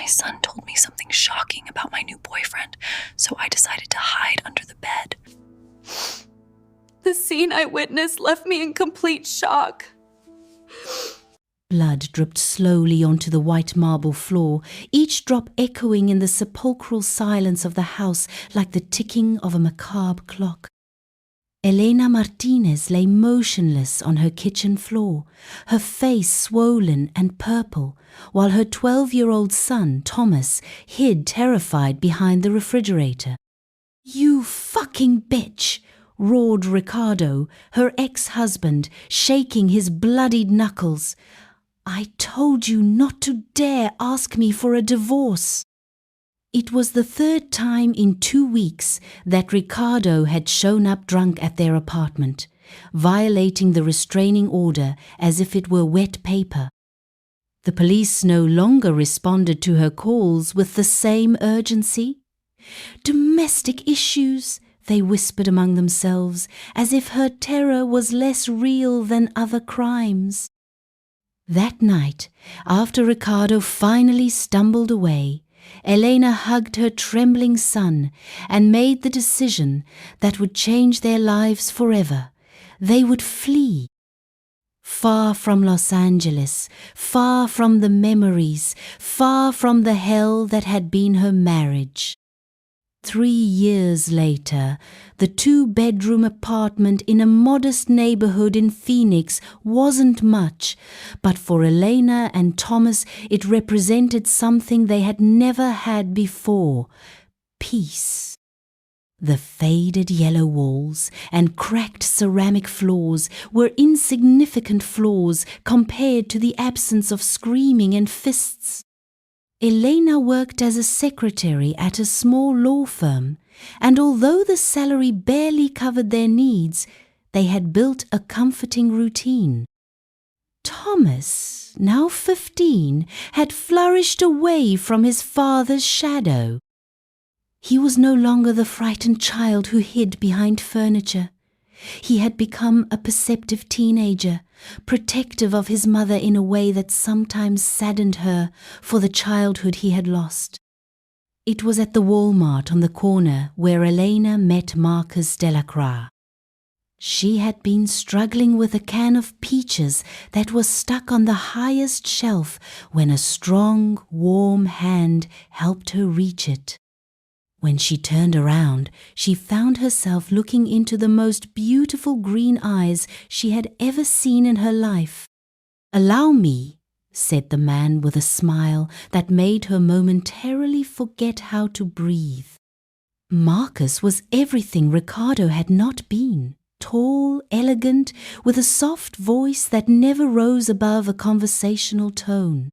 My son told me something shocking about my new boyfriend, so I decided to hide under the bed. The scene I witnessed left me in complete shock. Blood dripped slowly onto the white marble floor, each drop echoing in the sepulchral silence of the house like the ticking of a macabre clock. Elena Martinez lay motionless on her kitchen floor, her face swollen and purple, while her 12-year-old son, Thomas, hid terrified behind the refrigerator. "You fucking bitch!" roared Ricardo, her ex-husband, shaking his bloodied knuckles. "I told you not to dare ask me for a divorce." It was the third time in 2 weeks that Ricardo had shown up drunk at their apartment, violating the restraining order as if it were wet paper. The police no longer responded to her calls with the same urgency. "Domestic issues," they whispered among themselves, as if her terror was less real than other crimes. That night, after Ricardo finally stumbled away, Elena hugged her trembling son and made the decision that would change their lives forever. They would flee. Far from Los Angeles, far from the memories, far from the hell that had been her marriage. 3 years later, the 2-bedroom apartment in a modest neighborhood in Phoenix wasn't much, but for Elena and Thomas it represented something they had never had before: peace. The faded yellow walls and cracked ceramic floors were insignificant flaws compared to the absence of screaming and fists. Elena worked as a secretary at a small law firm, and although the salary barely covered their needs, they had built a comforting routine. Thomas, now 15, had flourished away from his father's shadow. He was no longer the frightened child who hid behind furniture. He had become a perceptive teenager, protective of his mother in a way that sometimes saddened her for the childhood he had lost. It was at the Walmart on the corner where Elena met Marcus Delacroix. She had been struggling with a can of peaches that was stuck on the highest shelf when a strong, warm hand helped her reach it. When she turned around, she found herself looking into the most beautiful green eyes she had ever seen in her life. "Allow me," said the man with a smile that made her momentarily forget how to breathe. Marcus was everything Ricardo had not been: tall, elegant, with a soft voice that never rose above a conversational tone.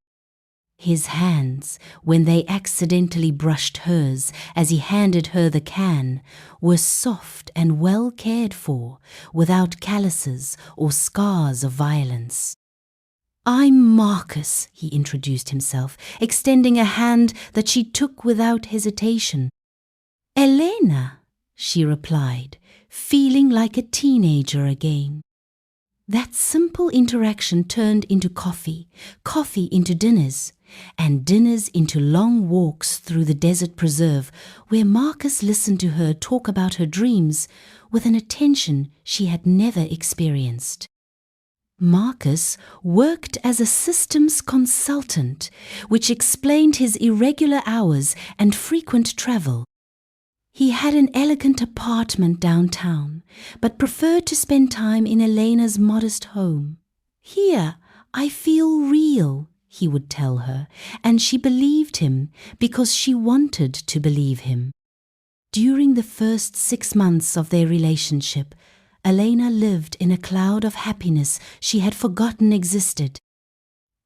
His hands, when they accidentally brushed hers as he handed her the can, were soft and well cared for, without calluses or scars of violence. "I'm Marcus," he introduced himself, extending a hand that she took without hesitation. "Elena," she replied, feeling like a teenager again. That simple interaction turned into coffee, coffee into dinners, and dinners into long walks through the desert preserve, where Marcus listened to her talk about her dreams with an attention she had never experienced. Marcus worked as a systems consultant, which explained his irregular hours and frequent travel. He had an elegant apartment downtown, but preferred to spend time in Elena's modest home. "Here, I feel real," he would tell her, and she believed him because she wanted to believe him. During the first 6 months of their relationship, Elena lived in a cloud of happiness she had forgotten existed.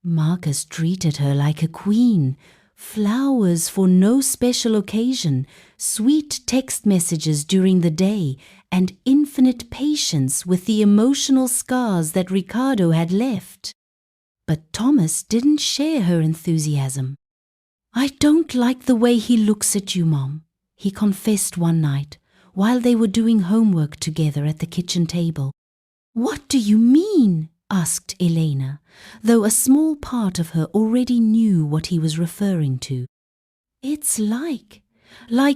Marcus treated her like a queen, flowers for no special occasion, sweet text messages during the day, and infinite patience with the emotional scars that Ricardo had left. But Thomas didn't share her enthusiasm. "I don't like the way he looks at you, Mom," he confessed one night, while they were doing homework together at the kitchen table. "What do you mean?" asked Elena, though a small part of her already knew what he was referring to. It's like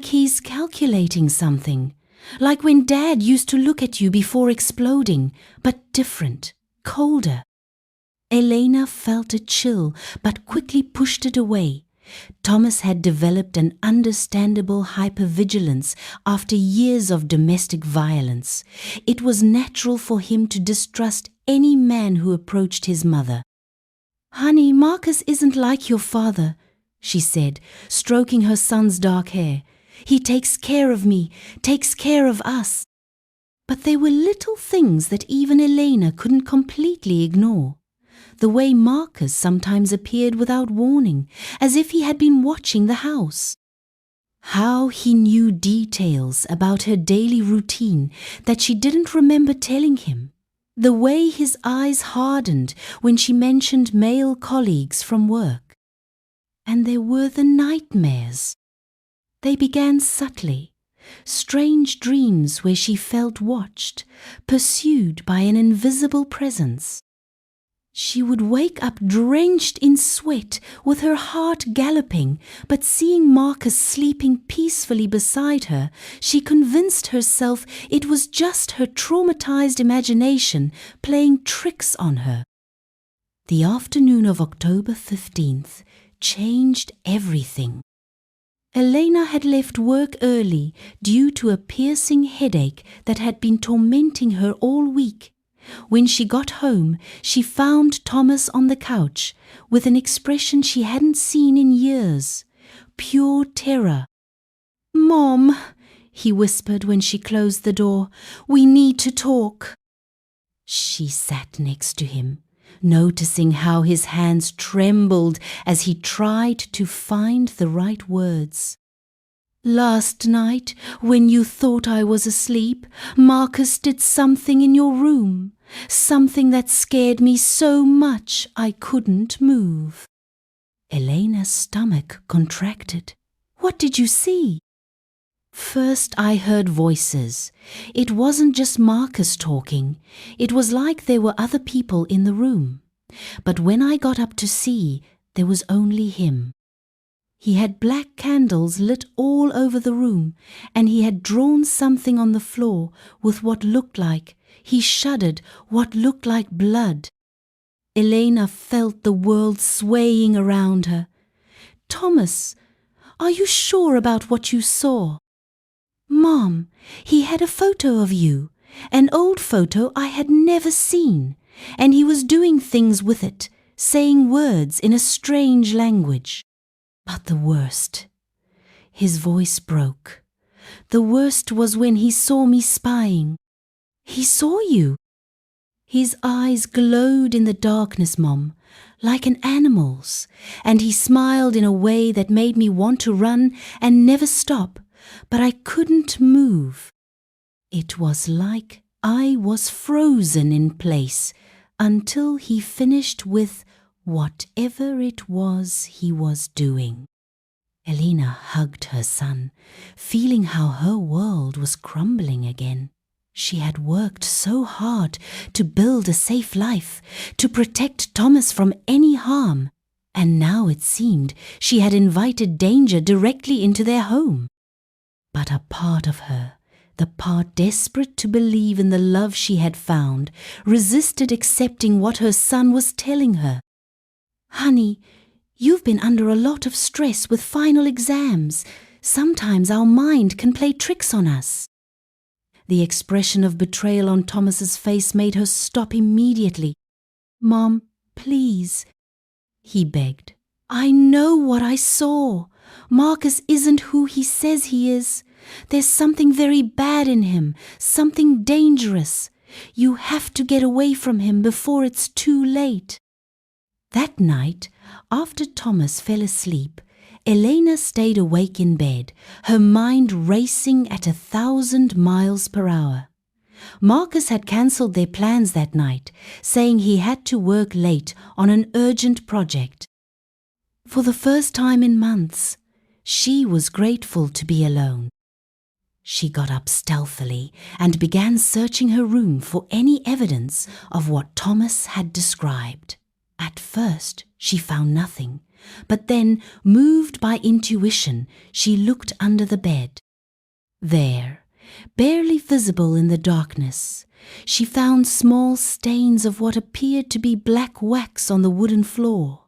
he's calculating something. Like when Dad used to look at you before exploding, but different, colder. Elena felt a chill, but quickly pushed it away. Thomas had developed an understandable hypervigilance after years of domestic violence. It was natural for him to distrust any man who approached his mother. "Honey, Marcus isn't like your father," she said, stroking her son's dark hair. "He takes care of me, takes care of us." But there were little things that even Elena couldn't completely ignore. The way Marcus sometimes appeared without warning, as if he had been watching the house. How he knew details about her daily routine that she didn't remember telling him. The way his eyes hardened when she mentioned male colleagues from work. And there were the nightmares. They began subtly, strange dreams where she felt watched, pursued by an invisible presence. She would wake up drenched in sweat, with her heart galloping, but seeing Marcus sleeping peacefully beside her, she convinced herself it was just her traumatized imagination playing tricks on her. The afternoon of October 15th changed everything. Elena had left work early due to a piercing headache that had been tormenting her all week. When she got home, she found Thomas on the couch with an expression she hadn't seen in years, pure terror. "Mom," he whispered when she closed the door, "we need to talk." She sat next to him, noticing how his hands trembled as he tried to find the right words. "Last night, when you thought I was asleep, Marcus did something in your room, something that scared me so much I couldn't move." Elena's stomach contracted. "What did you see?" "First I heard voices. It wasn't just Marcus talking. It was like there were other people in the room. But when I got up to see, there was only him. He had black candles lit all over the room, and he had drawn something on the floor with what looked like, he shuddered, what looked like blood." Elena felt the world swaying around her. "Thomas, are you sure about what you saw?" "Mom, he had a photo of you, an old photo I had never seen, and he was doing things with it, saying words in a strange language. But the worst," his voice broke, "the worst was when he saw me spying." "He saw you?" "His eyes glowed in the darkness, Mom, like an animal's, and he smiled in a way that made me want to run and never stop, but I couldn't move. It was like I was frozen in place until he finished with whatever it was he was doing." Elena hugged her son, feeling how her world was crumbling again. She had worked so hard to build a safe life, to protect Thomas from any harm, and now it seemed she had invited danger directly into their home. But a part of her, the part desperate to believe in the love she had found, resisted accepting what her son was telling her. "Honey, you've been under a lot of stress with final exams. Sometimes our mind can play tricks on us." The expression of betrayal on Thomas's face made her stop immediately. "Mom, please," he begged. "I know what I saw. Marcus isn't who he says he is. There's something very bad in him, something dangerous. You have to get away from him before it's too late." That night, after Thomas fell asleep, Elena stayed awake in bed, her mind racing at 1,000 miles per hour. Marcus had cancelled their plans that night, saying he had to work late on an urgent project. For the first time in months, she was grateful to be alone. She got up stealthily and began searching her room for any evidence of what Thomas had described. At first, she found nothing, But then, moved by intuition, she looked under the bed. There, barely visible in the darkness, she found small stains of what appeared to be black wax on the wooden floor.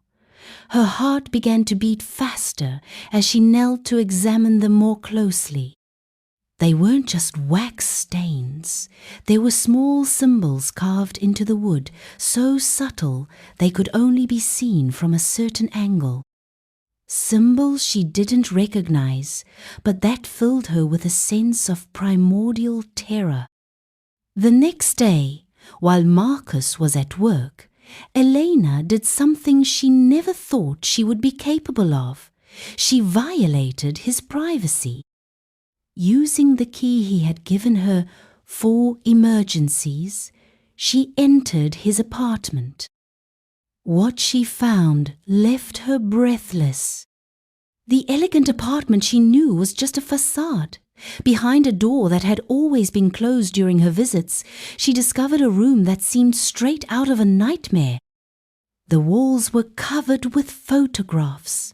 Her heart began to beat faster as she knelt to examine them more closely. They weren't just wax stains. They were small symbols carved into the wood, so subtle they could only be seen from a certain angle. Symbols she didn't recognize, but that filled her with a sense of primordial terror. The next day, while Marcus was at work, Elena did something she never thought she would be capable of. She violated his privacy. Using the key he had given her for emergencies, she entered his apartment. What she found left her breathless. The elegant apartment she knew was just a facade. Behind a door that had always been closed during her visits, she discovered a room that seemed straight out of a nightmare. The walls were covered with photographs,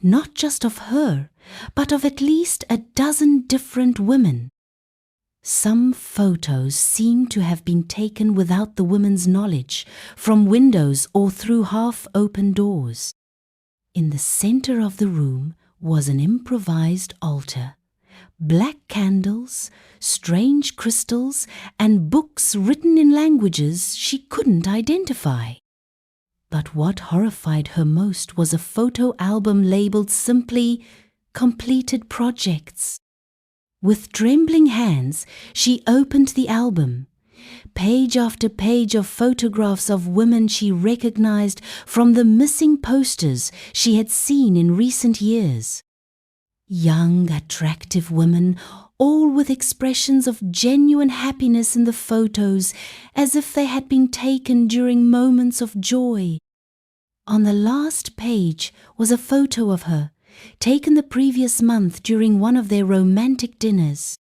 not just of her, but of at least a dozen different women. Some photos seemed to have been taken without the women's knowledge, from windows or through half-open doors. In the center of the room was an improvised altar. Black candles, strange crystals, and books written in languages she couldn't identify. But what horrified her most was a photo album labeled simply "Completed Projects." With trembling hands, she opened the album. Page after page of photographs of women she recognized from the missing posters she had seen in recent years. Young, attractive women, all with expressions of genuine happiness in the photos, as if they had been taken during moments of joy. On the last page was a photo of her, taken the previous month during one of their romantic dinners.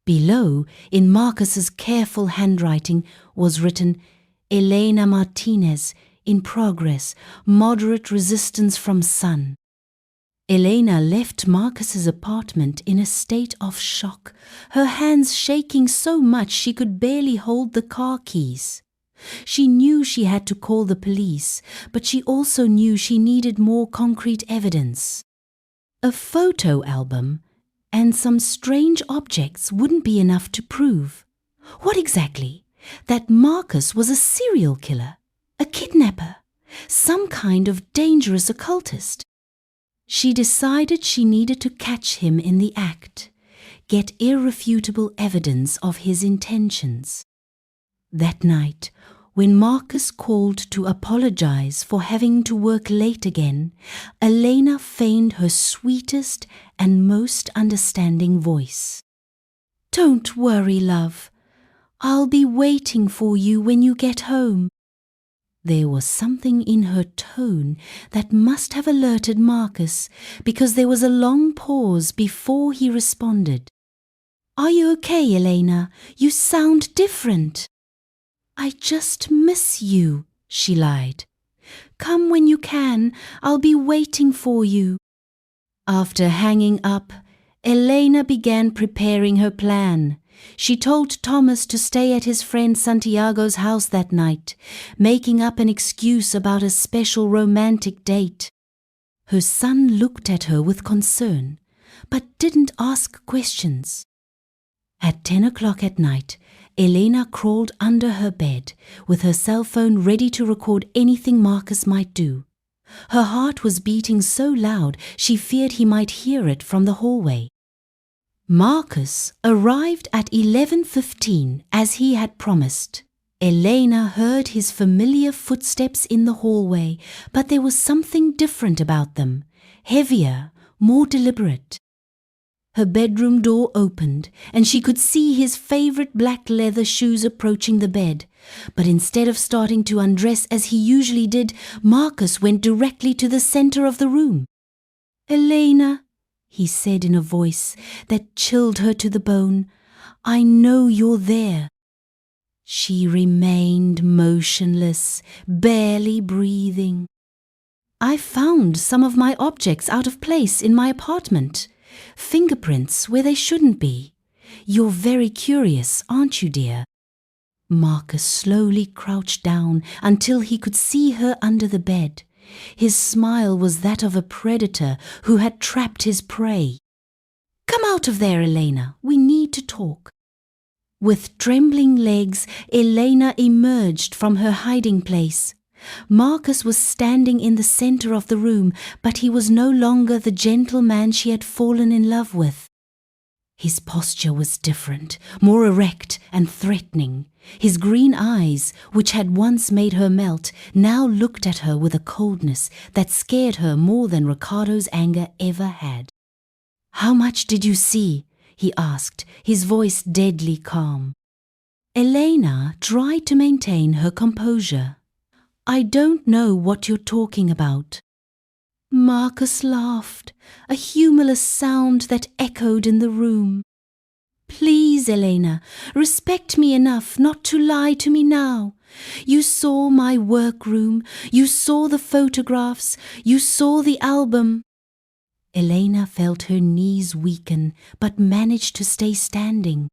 Below, in Marcus's careful handwriting, was written, "Elena Martinez, in progress, moderate resistance from sun." Elena left Marcus's apartment in a state of shock, her hands shaking so much she could barely hold the car keys. She knew she had to call the police, but she also knew she needed more concrete evidence. A photo album and some strange objects wouldn't be enough to prove. What exactly? That Marcus was a serial killer, a kidnapper, some kind of dangerous occultist. She decided she needed to catch him in the act, get irrefutable evidence of his intentions. That night, when Marcus called to apologize for having to work late again, Elena feigned her sweetest and most understanding voice. "Don't worry, love. I'll be waiting for you when you get home." There was something in her tone that must have alerted Marcus, because there was a long pause before he responded. "Are you okay, Elena? You sound different." "I just miss you," she lied. "Come when you can. I'll be waiting for you." After hanging up, Elena began preparing her plan. She told Thomas to stay at his friend Santiago's house that night, making up an excuse about a special romantic date. Her son looked at her with concern, but didn't ask questions. At 10 o'clock at night, Elena crawled under her bed, with her cell phone ready to record anything Marcus might do. Her heart was beating so loud she feared he might hear it from the hallway. Marcus arrived at 11:15 as he had promised. Elena heard his familiar footsteps in the hallway, but there was something different about them, heavier, more deliberate. Her bedroom door opened, and she could see his favorite black leather shoes approaching the bed. But instead of starting to undress as he usually did, Marcus went directly to the center of the room. "Elena," he said in a voice that chilled her to the bone, "I know you're there." She remained motionless, barely breathing. I found some of my objects out of place in my apartment. Fingerprints where they shouldn't be. You're very curious, aren't you, dear? Marcus slowly crouched down until he could see her under the bed. His smile was that of a predator who had trapped his prey. Come out of there, Elena. We need to talk. With trembling legs, Elena emerged from her hiding place. Marcus was standing in the center of the room, but he was no longer the gentleman she had fallen in love with. His posture was different, more erect and threatening. His green eyes, which had once made her melt, now looked at her with a coldness that scared her more than Ricardo's anger ever had. "How much did you see?" he asked, his voice deadly calm. Elena tried to maintain her composure. "I don't know what you're talking about." Marcus laughed, a humorless sound that echoed in the room. "Please, Elena, respect me enough not to lie to me now. You saw my workroom, you saw the photographs, you saw the album." Elena felt her knees weaken, but managed to stay standing.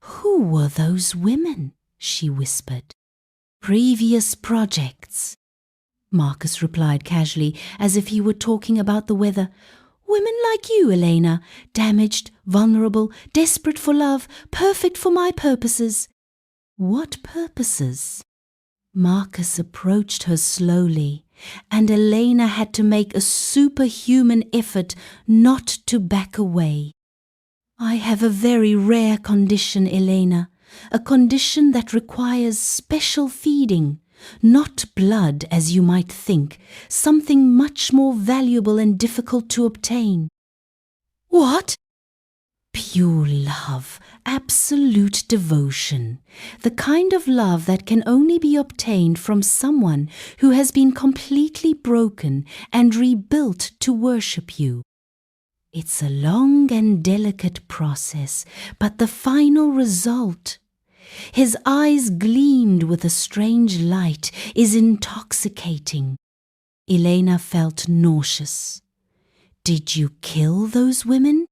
"Who were those women?" she whispered. "Previous projects," Marcus replied casually, as if he were talking about the weather. "Women like you, Elena, damaged, vulnerable, desperate for love, perfect for my purposes." "What purposes?" Marcus approached her slowly, and Elena had to make a superhuman effort not to back away. "I have a very rare condition, Elena, a condition that requires special feeding. Not blood, as you might think, something much more valuable and difficult to obtain." "What?" "Pure love, absolute devotion, the kind of love that can only be obtained from someone who has been completely broken and rebuilt to worship you. It's a long and delicate process, but the final result," his eyes gleamed with a strange light, "is intoxicating." Elena felt nauseous. "Did you kill those women?"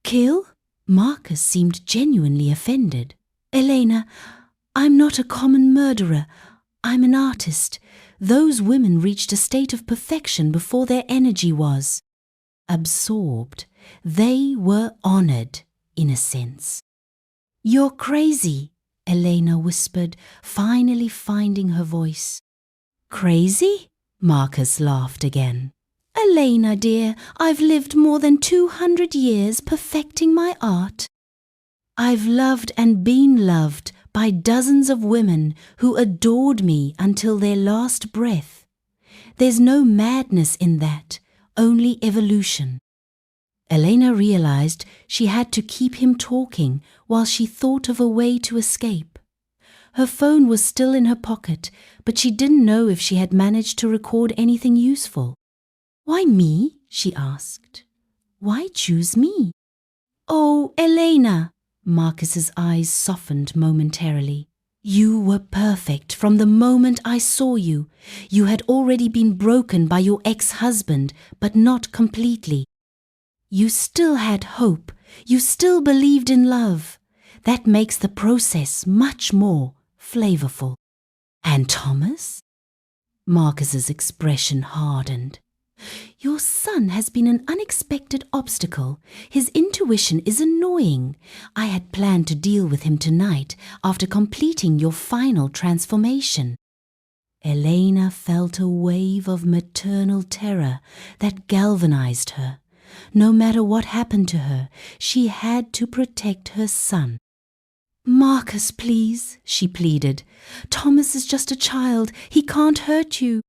"Kill?" Marcus seemed genuinely offended. "Elena, I'm not a common murderer. I'm an artist. Those women reached a state of perfection before their energy was absorbed. They were honored, in a sense." "You're crazy," Elena whispered, finally finding her voice. "Crazy?" Marcus laughed again. "Elena, dear, I've lived more than 200 years perfecting my art. I've loved and been loved by dozens of women who adored me until their last breath. There's no madness in that, only evolution." Elena realized she had to keep him talking while she thought of a way to escape. Her phone was still in her pocket, but she didn't know if she had managed to record anything useful. "Why me?" she asked. "Why choose me?" "Oh, Elena!" Marcus's eyes softened momentarily. "You were perfect from the moment I saw you. You had already been broken by your ex-husband, but not completely. You still had hope. You still believed in love. That makes the process much more flavorful." "And Thomas?" Marcus's expression hardened. "Your son has been an unexpected obstacle. His intuition is annoying. I had planned to deal with him tonight after completing your final transformation." Elena felt a wave of maternal terror that galvanized her. No matter what happened to her, she had to protect her son. "Marcus, please," she pleaded. "Thomas is just a child. He can't hurt you."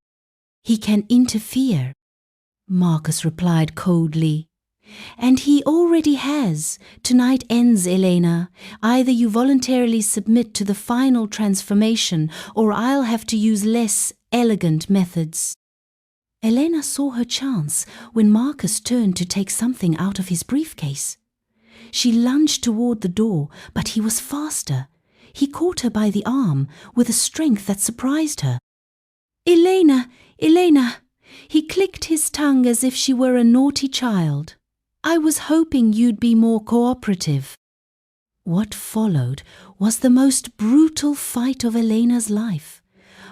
"He can interfere," Marcus replied coldly. "And he already has. Tonight ends, Elena. Either you voluntarily submit to the final transformation, or I'll have to use less elegant methods." Elena saw her chance when Marcus turned to take something out of his briefcase. She lunged toward the door, but he was faster. He caught her by the arm with a strength that surprised her. "Elena, Elena!" He clicked his tongue as if she were a naughty child. "I was hoping you'd be more cooperative." What followed was the most brutal fight of Elena's life.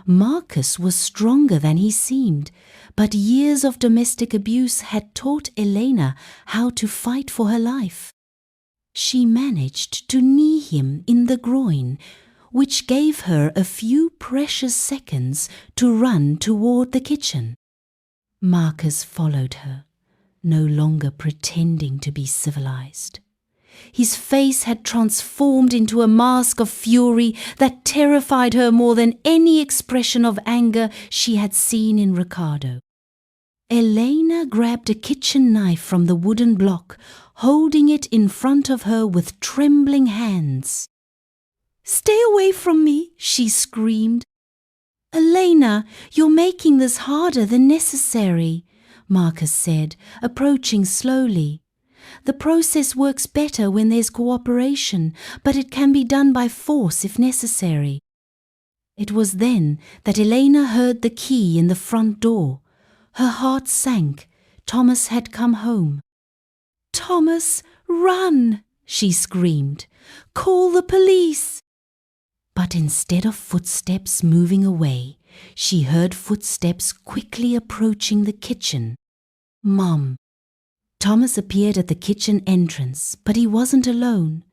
Marcus was stronger than he seemed, but years of domestic abuse had taught Elena how to fight for her life. She managed to knee him in the groin, which gave her a few precious seconds to run toward the kitchen. Marcus followed her, no longer pretending to be civilized. His face had transformed into a mask of fury that terrified her more than any expression of anger she had seen in Ricardo. Elena grabbed a kitchen knife from the wooden block, holding it in front of her with trembling hands. "Stay away from me," she screamed. "Elena, you're making this harder than necessary," Marcus said, approaching slowly. "The process works better when there's cooperation, but it can be done by force if necessary." It was then that Elena heard the key in the front door. Her heart sank. Thomas had come home. "Thomas, run!" she screamed. "Call the police!" But instead of footsteps moving away, she heard footsteps quickly approaching the kitchen. "Mom." Thomas appeared at the kitchen entrance, but he wasn't alone.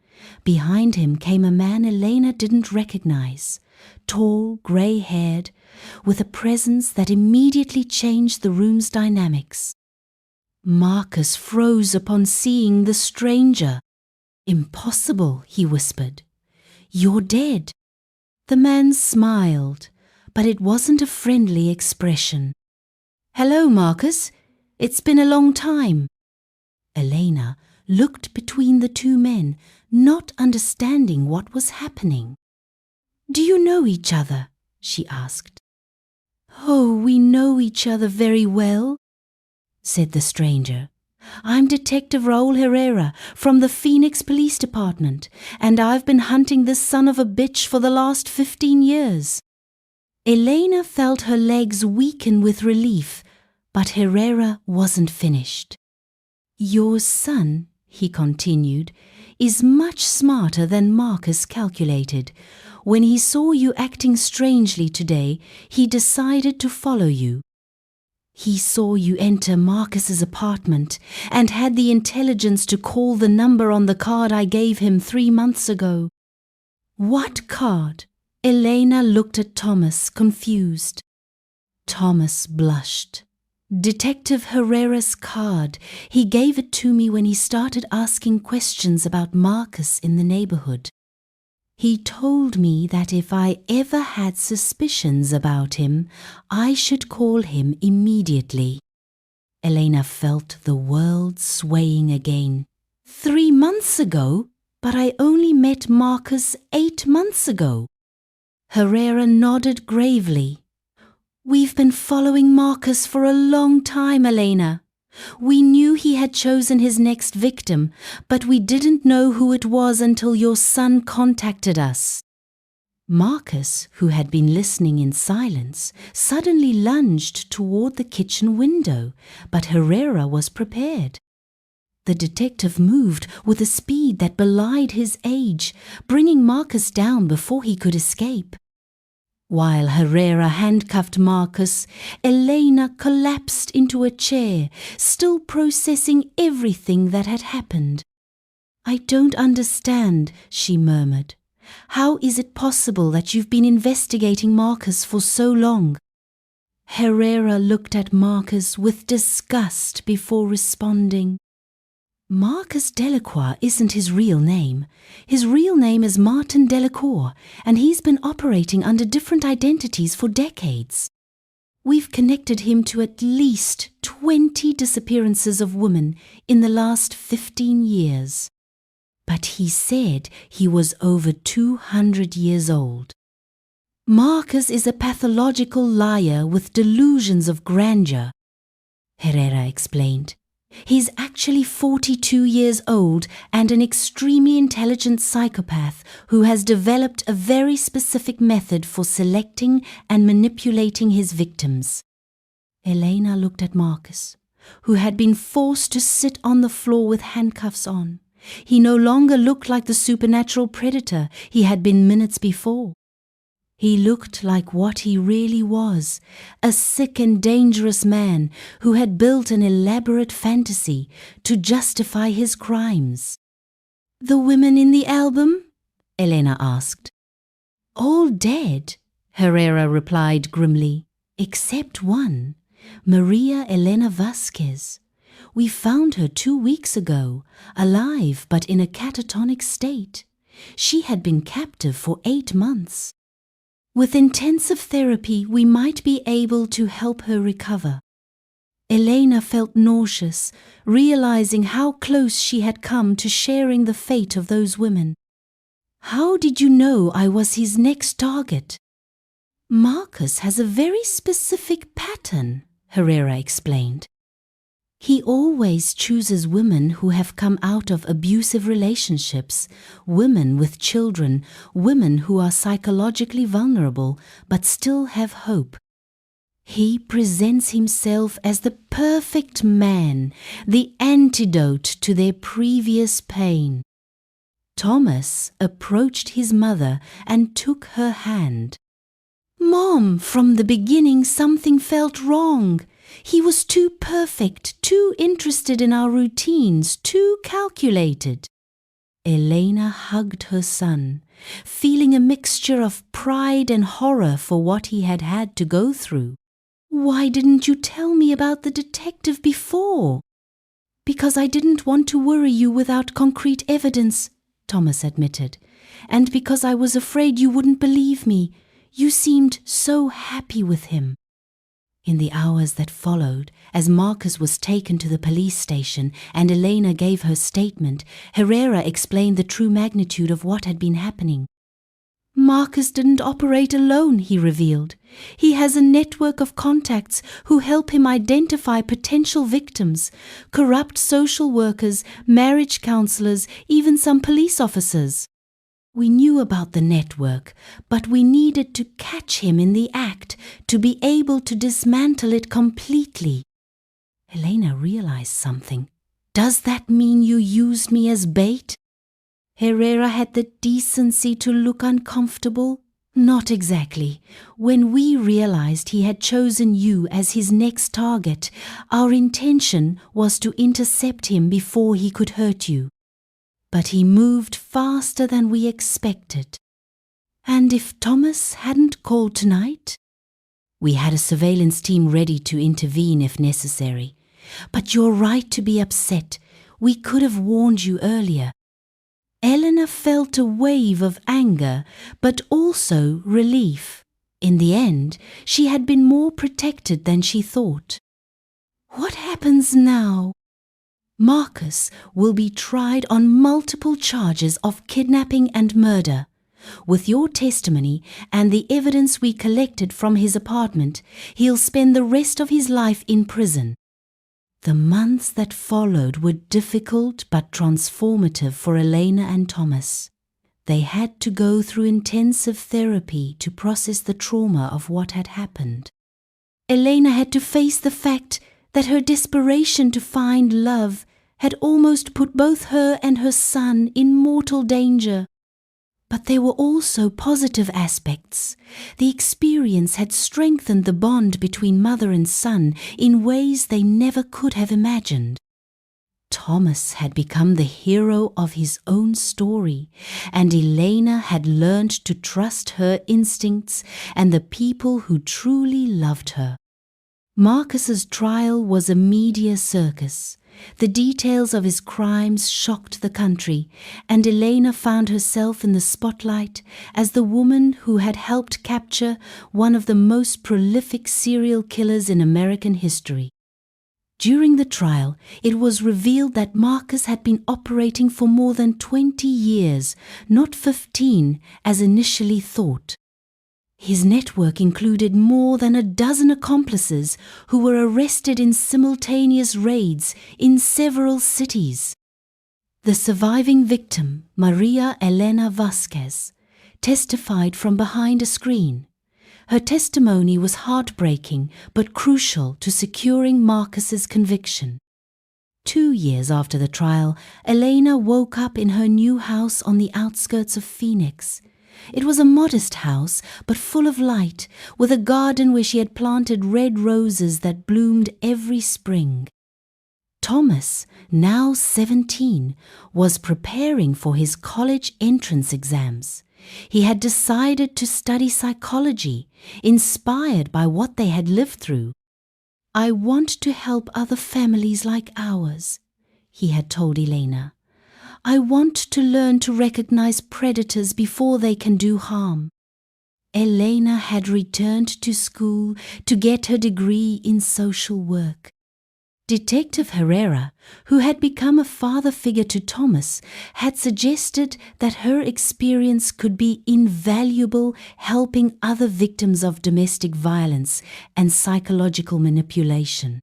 Behind him came a man Elena didn't recognize, tall, grey-haired, with a presence that immediately changed the room's dynamics. Marcus froze upon seeing the stranger. "Impossible," he whispered. "You're dead." The man smiled, but it wasn't a friendly expression. "Hello, Marcus. It's been a long time." Elena looked between the two men, not understanding what was happening. "Do you know each other?" she asked. "Oh, we know each other very well," said the stranger. "I'm Detective Raul Herrera from the Phoenix Police Department, and I've been hunting this son of a bitch for the last 15 years. Elena felt her legs weaken with relief, but Herrera wasn't finished. "Your son," he continued, "is much smarter than Marcus calculated. When he saw you acting strangely today, he decided to follow you. He saw you enter Marcus's apartment and had the intelligence to call the number on the card I gave him 3 months ago." "What card?" Elena looked at Thomas, confused. Thomas blushed. "Detective Herrera's card. He gave it to me when he started asking questions about Marcus in the neighborhood. He told me that if I ever had suspicions about him, I should call him immediately." Elena felt the world swaying again. 3 months ago? But I only met Marcus 8 months ago." Herrera nodded gravely. "We've been following Marcus for a long time, Elena. We knew he had chosen his next victim, but we didn't know who it was until your son contacted us." Marcus, who had been listening in silence, suddenly lunged toward the kitchen window, but Herrera was prepared. The detective moved with a speed that belied his age, bringing Marcus down before he could escape. While Herrera handcuffed Marcus, Elena collapsed into a chair, still processing everything that had happened. "I don't understand," she murmured. "How is it possible that you've been investigating Marcus for so long?" Herrera looked at Marcus with disgust before responding. "Marcus Delacroix isn't his real name. His real name is Martin Delacour, and he's been operating under different identities for decades. We've connected him to at least 20 disappearances of women in the last 15 years. But he said he was over 200 years old. Marcus is a pathological liar with delusions of grandeur," Herrera explained. "He's actually 42 years old and an extremely intelligent psychopath who has developed a very specific method for selecting and manipulating his victims. Elena looked at Marcus, who had been forced to sit on the floor with handcuffs on. He no longer looked like the supernatural predator he had been minutes before. He looked like what he really was, a sick and dangerous man who had built an elaborate fantasy to justify his crimes. "The women in the album?" Elena asked. "All dead," Herrera replied grimly, "except one, Maria Elena Vasquez. We found her 2 weeks ago, alive but in a catatonic state. She had been captive for 8 months. With intensive therapy, we might be able to help her recover." Elena felt nauseous, realizing how close she had come to sharing the fate of those women. "How did you know I was his next target?" "Marcus has a very specific pattern," Herrera explained. "He always chooses women who have come out of abusive relationships, women with children, women who are psychologically vulnerable but still have hope. He presents himself as the perfect man, the antidote to their previous pain." Thomas approached his mother and took her hand. "Mom, from the beginning something felt wrong. He was too perfect, too interested in our routines, too calculated." Elena hugged her son, feeling a mixture of pride and horror for what he had had to go through. "Why didn't you tell me about the detective before?" "Because I didn't want to worry you without concrete evidence," Thomas admitted, "and because I was afraid you wouldn't believe me. You seemed so happy with him." In the hours that followed, as Marcus was taken to the police station and Elena gave her statement, Herrera explained the true magnitude of what had been happening. "Marcus didn't operate alone," he revealed. "He has a network of contacts who help him identify potential victims, corrupt social workers, marriage counselors, even some police officers. We knew about the network, but we needed to catch him in the act to be able to dismantle it completely." Elena realized something. "Does that mean you used me as bait?" Herrera had the decency to look uncomfortable. "Not exactly. When we realized he had chosen you as his next target, our intention was to intercept him before he could hurt you. But he moved faster than we expected." "And if Thomas hadn't called tonight?" "We had a surveillance team ready to intervene if necessary. But you're right to be upset. We could have warned you earlier." Elena felt a wave of anger, but also relief. In the end, she had been more protected than she thought. "What happens now?" "Marcus will be tried on multiple charges of kidnapping and murder. With your testimony and the evidence we collected from his apartment, he'll spend the rest of his life in prison." The months that followed were difficult but transformative for Elena and Thomas. They had to go through intensive therapy to process the trauma of what had happened. Elena had to face the fact that her desperation to find love had almost put both her and her son in mortal danger. But there were also positive aspects. The experience had strengthened the bond between mother and son in ways they never could have imagined. Thomas had become the hero of his own story, and Elena had learned to trust her instincts and the people who truly loved her. Marcus's trial was a media circus. The details of his crimes shocked the country, and Elena found herself in the spotlight as the woman who had helped capture one of the most prolific serial killers in American history. During the trial, it was revealed that Marcus had been operating for more than 20 years, not 15 as initially thought. His network included more than a dozen accomplices who were arrested in simultaneous raids in several cities. The surviving victim, Maria Elena Vasquez, testified from behind a screen. Her testimony was heartbreaking but crucial to securing Marcus's conviction. 2 years after the trial, Elena woke up in her new house on the outskirts of Phoenix. It was a modest house, but full of light, with a garden where she had planted red roses that bloomed every spring. Thomas, now 17, was preparing for his college entrance exams. He had decided to study psychology, inspired by what they had lived through. "I want to help other families like ours," he had told Elena. "I want to learn to recognize predators before they can do harm." Elena had returned to school to get her degree in social work. Detective Herrera, who had become a father figure to Thomas, had suggested that her experience could be invaluable helping other victims of domestic violence and psychological manipulation.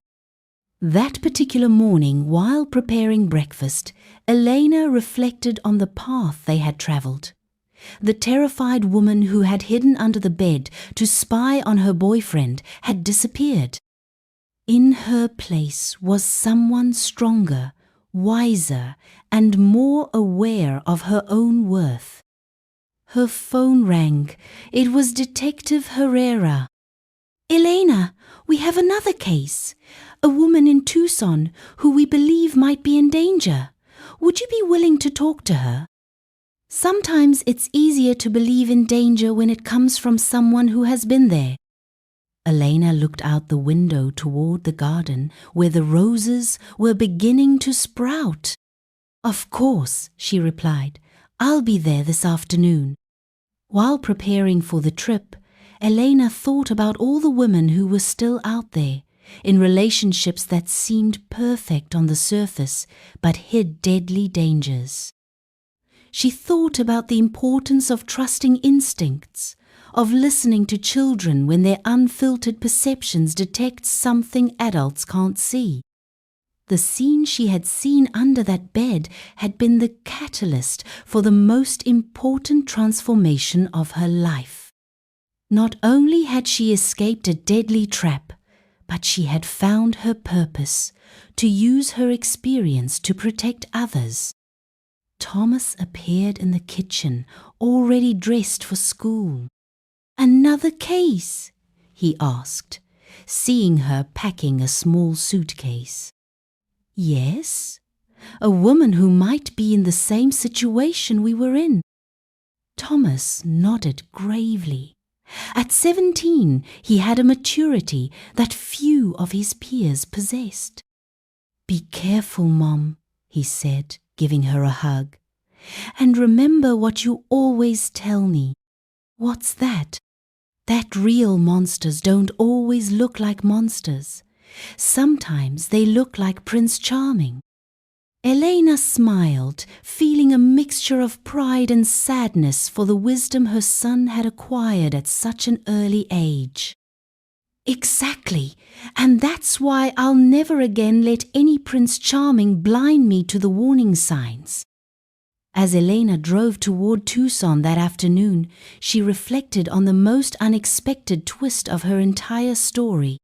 That particular morning, while preparing breakfast, Elena reflected on the path they had traveled. The terrified woman who had hidden under the bed to spy on her boyfriend had disappeared. In her place was someone stronger, wiser, and more aware of her own worth. Her phone rang. It was Detective Herrera. "Elena, we have another case. A woman in Tucson who we believe might be in danger. Would you be willing to talk to her? Sometimes it's easier to believe in danger when it comes from someone who has been there." Elena looked out the window toward the garden where the roses were beginning to sprout. "Of course," she replied. "I'll be there this afternoon." While preparing for the trip, Elena thought about all the women who were still out there, in relationships that seemed perfect on the surface but hid deadly dangers. She thought about the importance of trusting instincts, of listening to children when their unfiltered perceptions detect something adults can't see. The scene she had seen under that bed had been the catalyst for the most important transformation of her life. Not only had she escaped a deadly trap, but she had found her purpose, to use her experience to protect others. Thomas appeared in the kitchen, already dressed for school. "Another case?" he asked, seeing her packing a small suitcase. "Yes, a woman who might be in the same situation we were in." Thomas nodded gravely. At 17, he had a maturity that few of his peers possessed. "Be careful, Mom," he said, giving her a hug. "And remember what you always tell me." "What's that?" "That real monsters don't always look like monsters. Sometimes they look like Prince Charming." Elena smiled, feeling a mixture of pride and sadness for the wisdom her son had acquired at such an early age. "Exactly, and that's why I'll never again let any Prince Charming blind me to the warning signs." As Elena drove toward Tucson that afternoon, she reflected on the most unexpected twist of her entire story.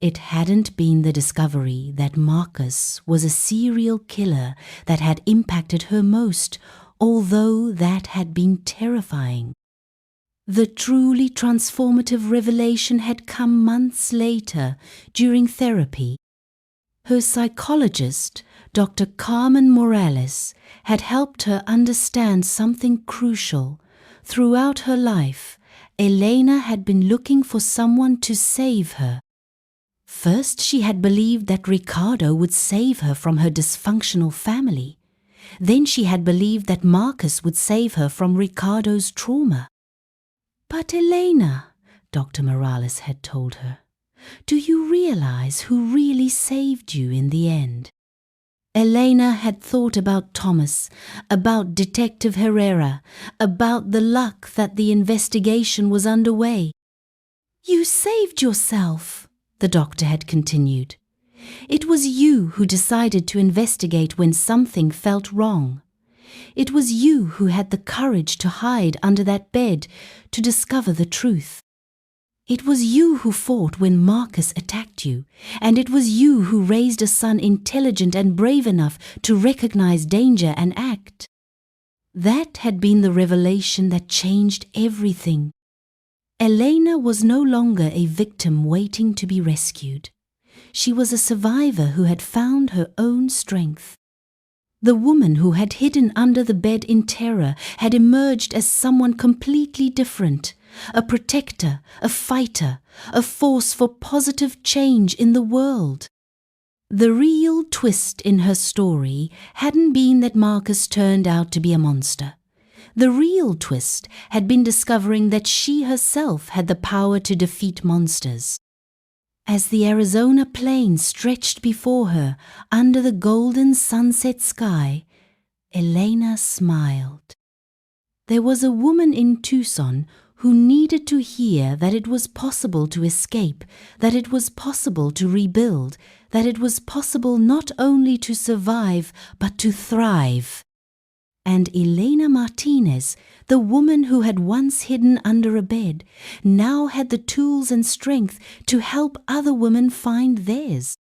It hadn't been the discovery that Marcus was a serial killer that had impacted her most, although that had been terrifying. The truly transformative revelation had come months later during therapy. Her psychologist, Dr. Carmen Morales, had helped her understand something crucial. Throughout her life, Elena had been looking for someone to save her. First, she had believed that Ricardo would save her from her dysfunctional family. Then she had believed that Marcus would save her from Ricardo's trauma. "But Elena," Dr. Morales had told her, "do you realize who really saved you in the end?" Elena had thought about Thomas, about Detective Herrera, about the luck that the investigation was underway. "You saved yourself," the doctor had continued. "It was you who decided to investigate when something felt wrong. It was you who had the courage to hide under that bed to discover the truth. It was you who fought when Marcus attacked you, and it was you who raised a son intelligent and brave enough to recognize danger and act. That had been the revelation that changed everything. Elena was no longer a victim waiting to be rescued. She was a survivor who had found her own strength. The woman who had hidden under the bed in terror had emerged as someone completely different, a protector, a fighter, a force for positive change in the world. The real twist in her story hadn't been that Marcus turned out to be a monster. The real twist had been discovering that she herself had the power to defeat monsters. As the Arizona plain stretched before her under the golden sunset sky, Elena smiled. There was a woman in Tucson who needed to hear that it was possible to escape, that it was possible to rebuild, that it was possible not only to survive but to thrive. And Elena Martinez, the woman who had once hidden under a bed, now had the tools and strength to help other women find theirs.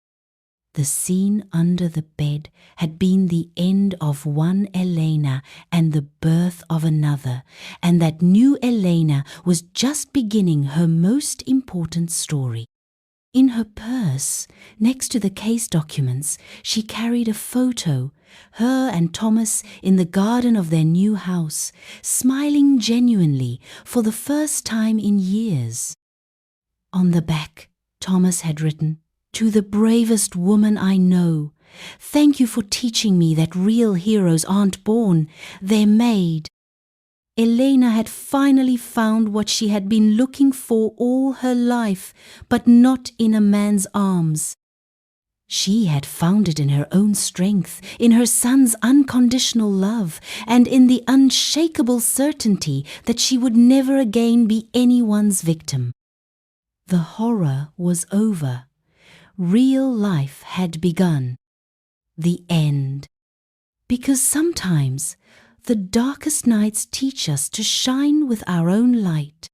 The scene under the bed had been the end of one Elena and the birth of another, and that new Elena was just beginning her most important story. In her purse, next to the case documents, she carried a photo, her and Thomas in the garden of their new house, smiling genuinely for the first time in years. On the back, Thomas had written, "To the bravest woman I know, thank you for teaching me that real heroes aren't born, they're made." Elena had finally found what she had been looking for all her life, but not in a man's arms. She had found it in her own strength, in her son's unconditional love, and in the unshakable certainty that she would never again be anyone's victim. The horror was over. Real life had begun. The end. Because sometimes the darkest nights teach us to shine with our own light.